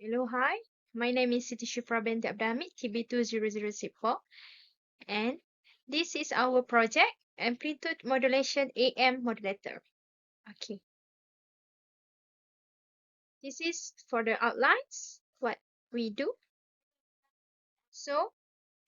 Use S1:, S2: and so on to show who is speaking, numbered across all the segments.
S1: Hello, hi. My name is Siti Shifra Binti Abdami, TB20064, and this is our project, Amplitude Modulation AM Modulator. Okay, this is for the outlines, what we do. So,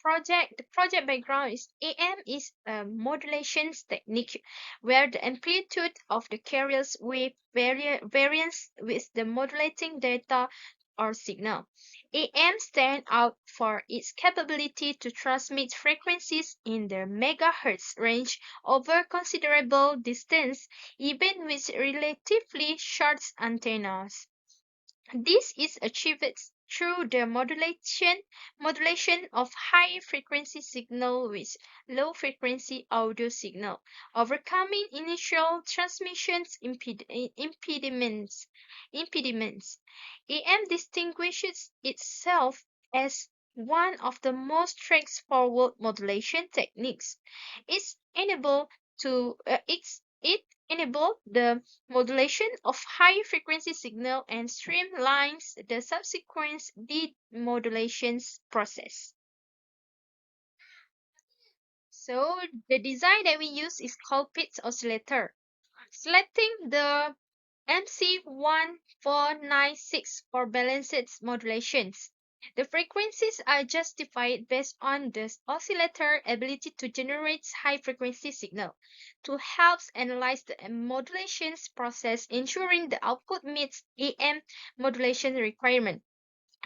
S1: the project background is AM is a modulation technique where the amplitude of the carrier's wave varies with the modulating data or signal. AM stands out for its capability to transmit frequencies in the megahertz range over considerable distance, even with relatively short antennas. This is achieved through the modulation of high-frequency signal with low-frequency audio signal, overcoming initial transmissions impediments. AM distinguishes itself as one of the most straightforward modulation techniques. It enables the modulation of high-frequency signal and streamlines the subsequent demodulation process. So the design that we use is called Pitts oscillator. Selecting the MC1496 for balanced modulations. The frequencies are justified based on the oscillator ability to generate high-frequency signal to help analyze the modulations process, ensuring the output meets AM modulation requirement.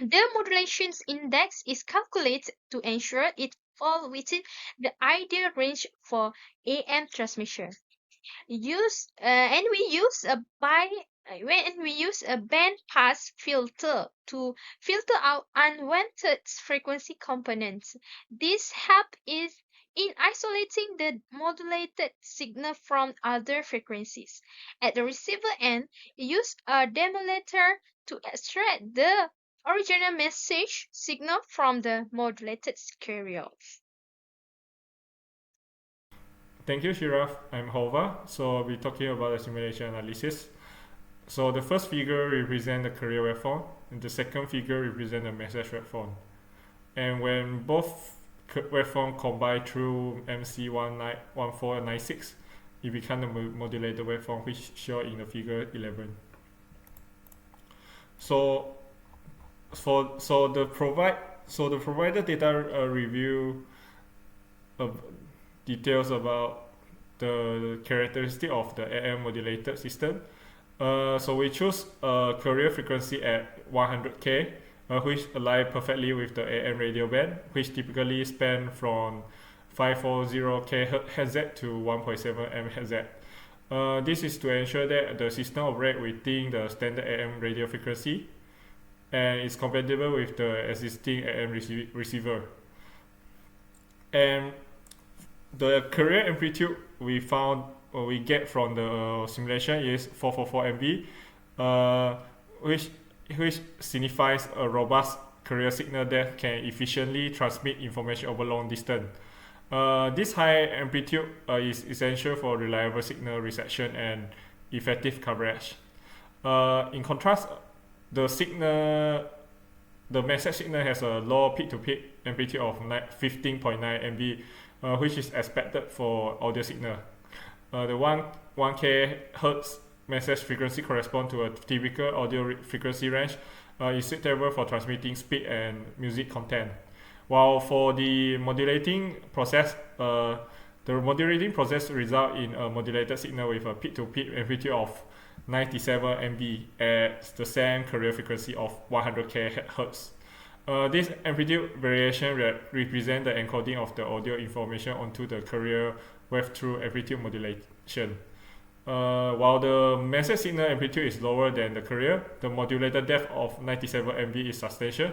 S1: The modulations index is calculated to ensure it falls within the ideal range for AM transmission. We use a band pass filter to filter out unwanted frequency components. This help is in isolating the modulated signal from other frequencies. At the receiver end, use a demodulator to extract the original message signal from the modulated carriers.
S2: Thank you, Shiraf. I'm Hova. So I'll be talking about the simulation analysis. So the first figure represents the carrier waveform, and the second figure represents the message waveform. And when both waveform combine through MC1496, it becomes the modulated waveform, which shown in the figure 11. So the provided data review details about the characteristic of the AM modulated system. So we choose a carrier frequency at 100K, which align perfectly with the AM radio band, which typically span from 540 Hz to 1.7 MHz. This is to ensure that the system operates within the standard AM radio frequency and is compatible with the existing AM receiver. And the carrier amplitude we get from the simulation is 444 MB, which signifies a robust carrier signal that can efficiently transmit information over long distance. This high amplitude is essential for reliable signal reception and effective coverage. In contrast, the message signal has a low peak-to-peak amplitude of 15.9 MB, which is expected for audio signal. The 1K Hz message frequency corresponds to a typical audio frequency range, is suitable for transmitting speed and music content. While for the modulating process results in a modulated signal with a peak-to-peak amplitude of 97 MB at the same carrier frequency of 100K Hz. This amplitude variation represents the encoding of the audio information onto the carrier wave through amplitude modulation. While the message signal amplitude is lower than the carrier, the modulated depth of 97 MB is substantial,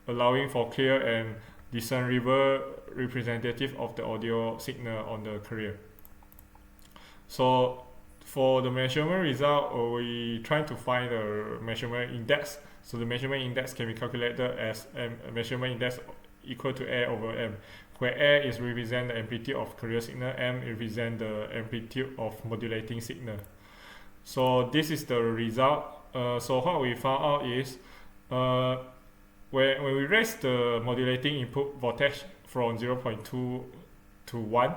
S2: allowing for clear and discernible representative of the audio signal on the carrier. So for the measurement result, we try to find the measurement index. So the measurement index can be calculated as a measurement index equal to A over M, where A is represent the amplitude of carrier signal, M represent the amplitude of modulating signal. So this is the result. So what we found out is Uh, when we raise the modulating input voltage from 0.2 to 1,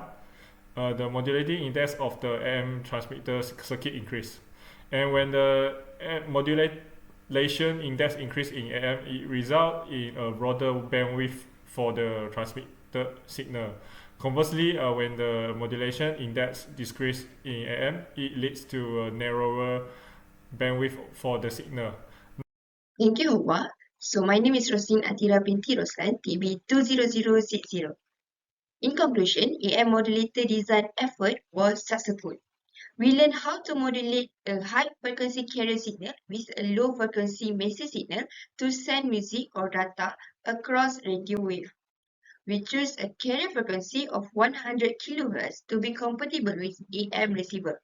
S2: the modulating index of the AM transmitter circuit increase. And when the modulation index increase in AM, it results in a broader bandwidth for the transmitted signal. Conversely, when the modulation index decrease in AM, it leads to a narrower bandwidth for the signal.
S3: Thank you, Hua. So my name is Rosin Atira binti Roslan, TB 20060. In conclusion, AM modulator design effort was successful. We learned how to modulate a high frequency carrier signal with a low frequency message signal to send music or data across radio wave. We choose a carrier frequency of 100 kHz to be compatible with AM receiver,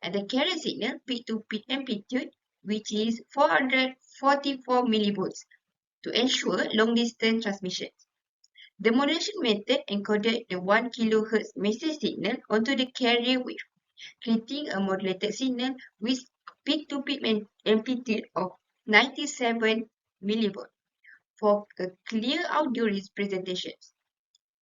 S3: and the carrier signal peak-to-peak amplitude, which is 444 millivolts, to ensure long-distance transmissions. The modulation method encoded the 1 kHz message signal onto the carrier wave, creating a modulated signal with peak-to-peak amplitude of 97 millivolts for a clear audio representations.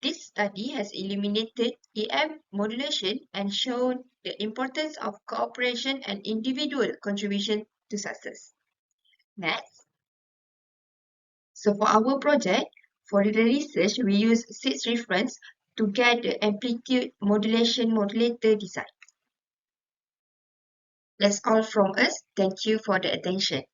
S3: This study has eliminated AM modulation and shown the importance of cooperation and individual contribution to success. Next. So for our project, for the research, we use 6 references to get the amplitude modulation modulator design. That's all from us. Thank you for the attention.